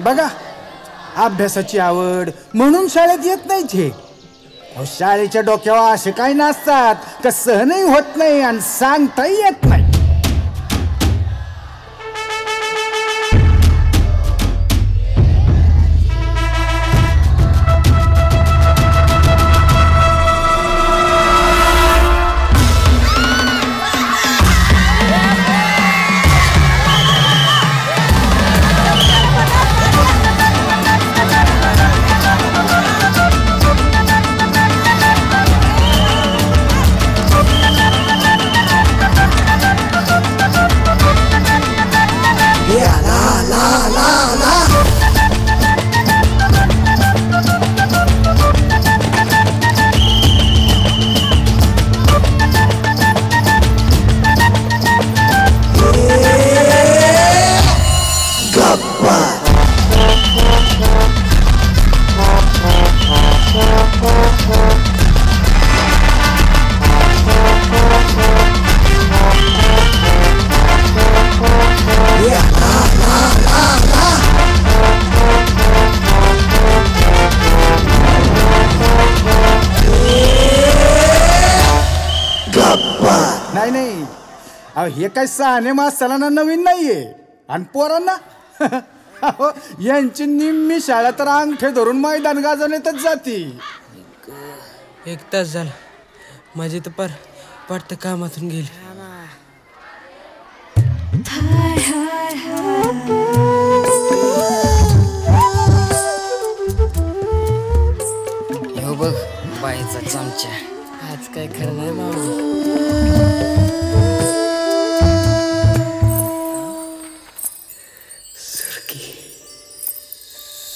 बघा, अभ्यासाची आवड म्हणून शाळेत येत नाही ते. शाळेच्या डोक्यावर असे काही नसतात का सहनही होत नाही आणि सांगताही येत नाही. हे काय सहाने मास्तरांना नवीन नाहीये आणि पोरांना यांची निम्मी शाळा तर अंगठे धरून मैदान गाजवण्यातच जाती. 1 तास झाला माझी तर पार वाटतं कामातून गेली. हो बघ बाईचा चमचा. आज काय खरं नाही मावली.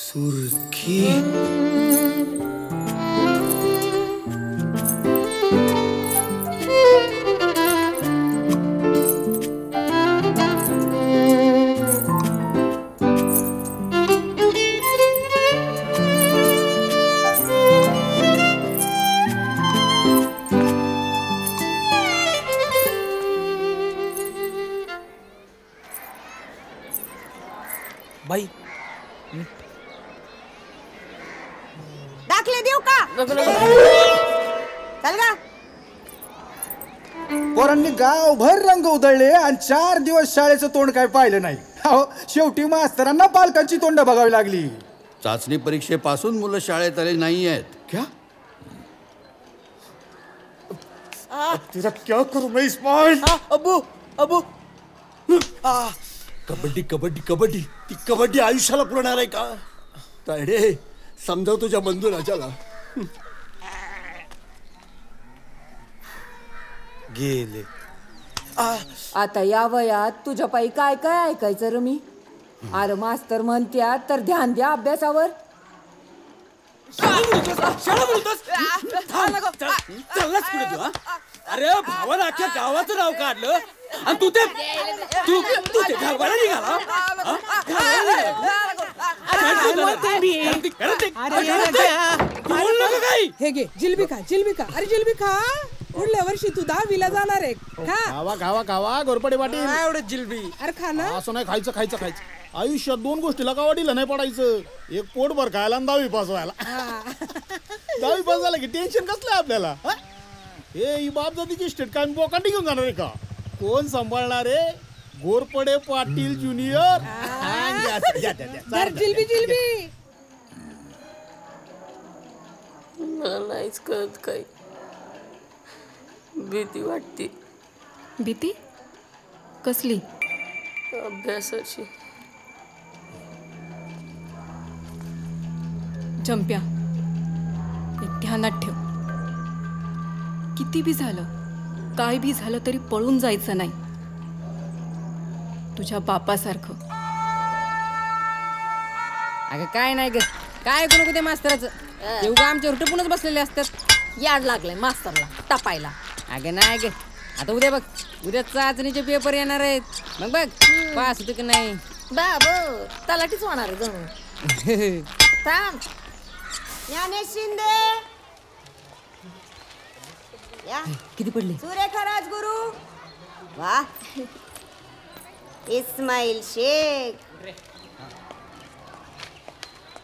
सुरखी बाई दाखले देऊ का? चल गा. पोरांनी गावभर रंग उधळले आणि 4 दिवस शाळेचं तोंड काय पाहिलं नाही. शेवटी मास्तरांना पालकांची तोंड बघावी लागली. चाचणी परीक्षेपासून मुलं शाळेत आले नाही आहेत. क्या तेरा क्या करू मैं इस्माइल? अबू अबू कबड्डी कबड्डी कबड्डी. ती कबड्डी आयुष्याला पुरणार आहे का? तायडे समजाव तुझ्या बंधू राजाला. गेले. आता या वयात तुझ्या पायी काय काय ऐकायचं र मी? अरे मास्तर म्हणत्यात तर ध्यान द्या अभ्यासावर. अरे भावाला अख्ख्या गावाचं नाव काढलं आणि तू ते घालवायला निघाला. हे घे जिलबी खा जिलबी खा. अरे जिलबी खा. पुढल्या वर्षी तू 10वीला जाणार आहे. खावा खावा खावा गोरपडे वाटी एवढं जिलबी. अरे खा ना. असं नाही खायचं खायचं खायचं. आयुष्यात 2 गोष्टीला का वाटीला नाही पडायचं. एक पोटभर खायला आणि 10वी पास व्हायला. 10वी पास झाला की टेन्शन कसलं आपल्याला. हे ही बाप जातीची स्टेट काय बोकांडी घेऊन जाणार आहे का? कोण सांभाळणार आहे? गोरपडे पाटील ज्युनियर. जिलबी जिलबी. मला नाहीच कळत काही. भीती वाटते. भीती कसली? अभ्यासाची. चंप्या एक ध्यानात ठेव. किती बी झालं काय बी झालं तरी पळून जायचं नाही. तुझ्या बापासारखं. अगं काय नाही ग, काय ऐकू नको ते मास्तराचं. ते उगा आमच्या रुटपूनच बसलेले असतात. याड लागलंय मास्तरला टपायला. अगं नाही ग, आता उद्या बघ, उद्या चाचणीचे पेपर येणार आहेत. मग बघ पास होतं की नाही. बाबो तलाठीच होणार जणू. थांब. ज्ञानेश शिंदे या. किती पडले? सुरेखा राजगुरू. वा. इस्माईल शेख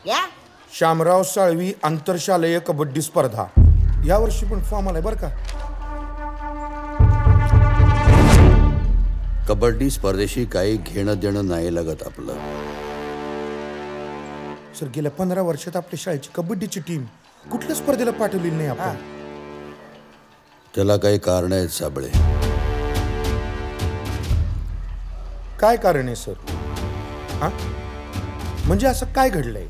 या. श्यामराव साळवी आंतरशालेय कबड्डी स्पर्धा यावर्षी पण फॉर्म आलाय बरं का. कबड्डी स्पर्धेशी काही घेणं देणं नाही लागत आपलं. सर गेल्या 15 वर्षात आपल्या शाळेची कबड्डीची टीम कुठल्या स्पर्धेला पाठवलेली नाही आपण. त्याला काही कारण आहेत साबळे. काय कारण आहे सर? हा म्हणजे असं काय घडलंय?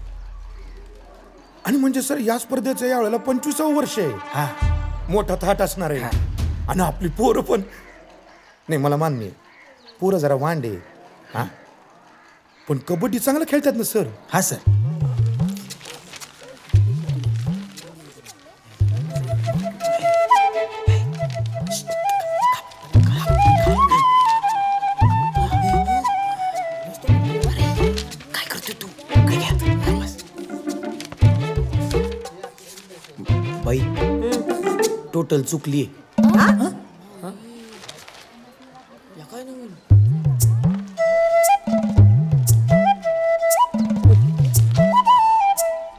आणि म्हणजे सर या स्पर्धेचं यावेळेला 25वं वर्ष आहे. मोठा थाट असणार आहे. आणि आपली पोरं पण नाही, मला मान्य आहे पोरं जरा वांडे हा, पण कबड्डी चांगलं खेळतात ना सर. हा सर. काय करतोय तू? बाई टोटल चुकली.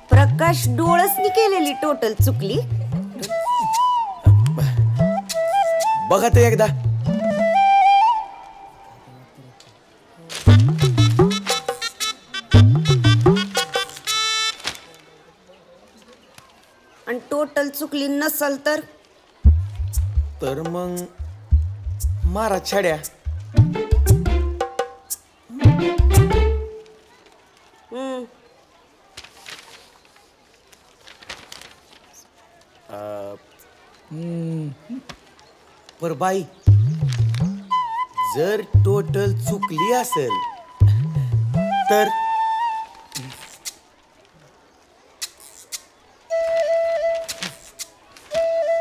प्रकाश डोळसनी केलेली टोटल चुकली. बघा ते एकदा. आणि टोटल चुकली नसल तर मग मारा छड्या. पर बाई जर टोटल चुकली असेल तर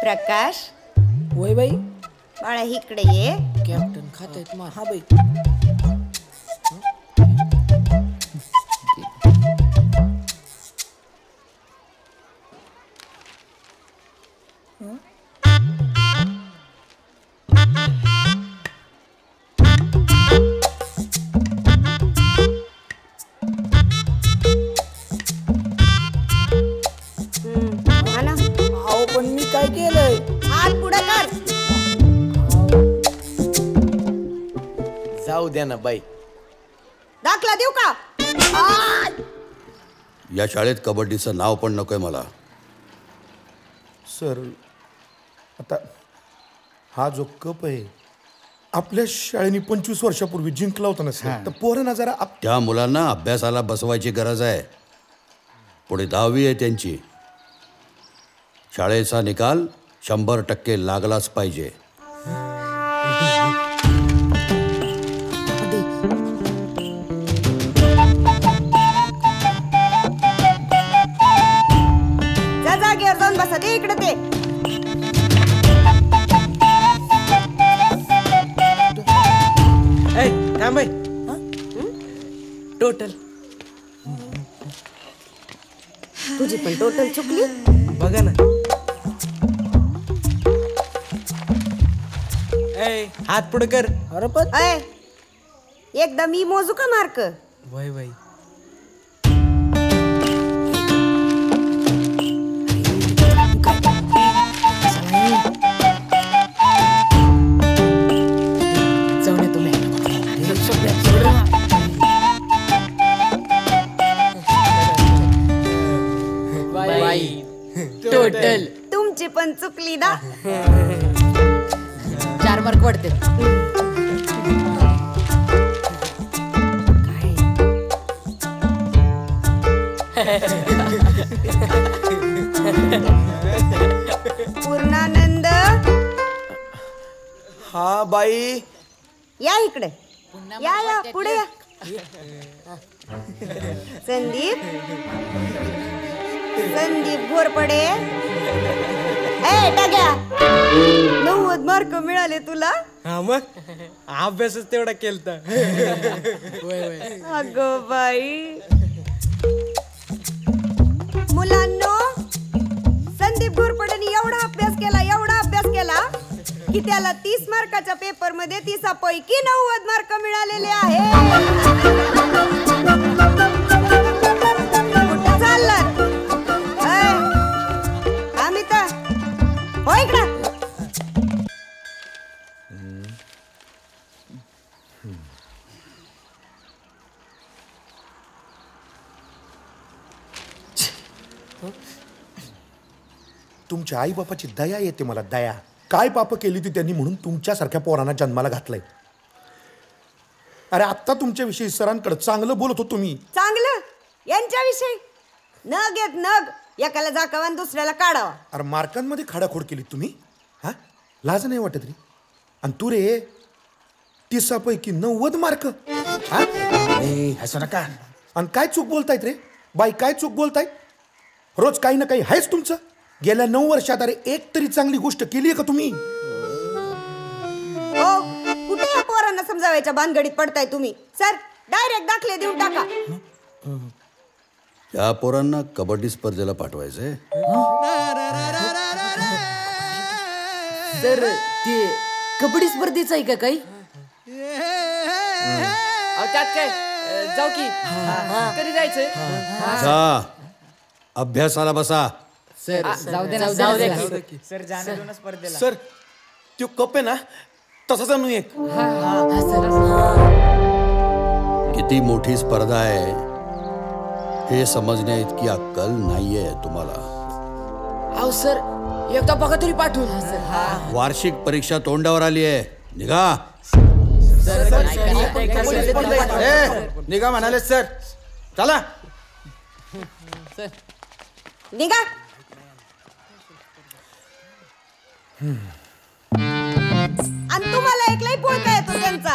प्रकाश. वय बाई. बाळा इकडे ये. कॅप्टन खात्यात मार. हा बाई. पण मी काय केलंय? हात पुढे कर. जाऊ द्या ना बाई. दाखला देऊ का? या शाळेत कबड्डीचं नाव पण नकोय मला. सर आता हा जो कप आहे आपल्या शाळेने 25 वर्षापूर्वी जिंकला होता ना सर. तर पोरांना जरा त्या मुलांना अभ्यासाला बसवायची गरज आहे. पुढे 10वी आहे त्यांची. शाळेचा निकाल 100% लागलाच पाहिजे. जा जागेवर जाऊन बसा. ते इकडे ते. थांब बाई. टोटल तुझी पण टोटल चुकली. बघा ना. हात पुढे कर. अरे पण एकदा मी मोजू का मार्क? वय वय. टोटल तुमची पण चुकली ना. 4 मार्क वाढते. पूर्णानंद. हा बाई. या इकडे. या पुढे या. संदीप संदीप घोरपडे ए टाक्या 90 मार्क मिळाले तुला. हा मग अभ्यासच तेवढा केलता. अगं बाई. मुलांनो, संदीप घोरपडेने एवढा अभ्यास केला की त्याला 30 मार्काच्या पेपर मध्ये 30 पैकी 90 मार्क मिळालेले आहेत. कुठं चाललात? अमिता हो इकडं. तुमच्या आई बापाची दया येते मला, दया. काय पाप केली ती त्यांनी म्हणून तुमच्यासारख्या पोरांना जन्माला घातलंय. अरे आत्ता तुमच्याविषयी सरांकडे चांगलं बोलत होतो मी. चांगलं यांच्याविषयी नग येत नग, एकाला जाकावा आणि दुसऱ्याला काढावा. अरे मार्कांमध्ये खाडाखोड केली तुम्ही. हा लाज नाही वाटत रे? आणि तू रे 30 पैकी 90 मार्क. असं नका. आणि काय चूक बोलतायत रे बाई, काय चूक बोलतायत? रोज काही ना काही आहेच तुमचं. गेल्या 9 वर्षात अरे एक तरी चांगली गोष्ट केली आहे का तुम्ही? हो, कुठे या पोरांना समजावायच्या भानगडीत पडताय तुम्ही? सर डायरेक्ट दाखले देऊन टाका. या पोरांना कबड्डी स्पर्धेला पाठवायचंय. सर ते कबड्डी स्पर्धेचं आहे का काही? त्यात काय जाऊ की कधी जायचंय? जा अभ्यासाला बसा. सर जाऊ दे ना. सर जाणं स्पर्धेला. सर तो कप आहे ना तसाच आणू एक. किती मोठी स्पर्धा आहे हे समजण्या इतकी अक्कल नाहीये तुम्हाला. अहो सर एकदा बघा तरी पाठवून. वार्षिक परीक्षा तोंडावर आली आहे, निघा. निघा म्हणाले सर. चला निघा. आणि तुम्हाला एकलाही पोळका येतो त्यांचा.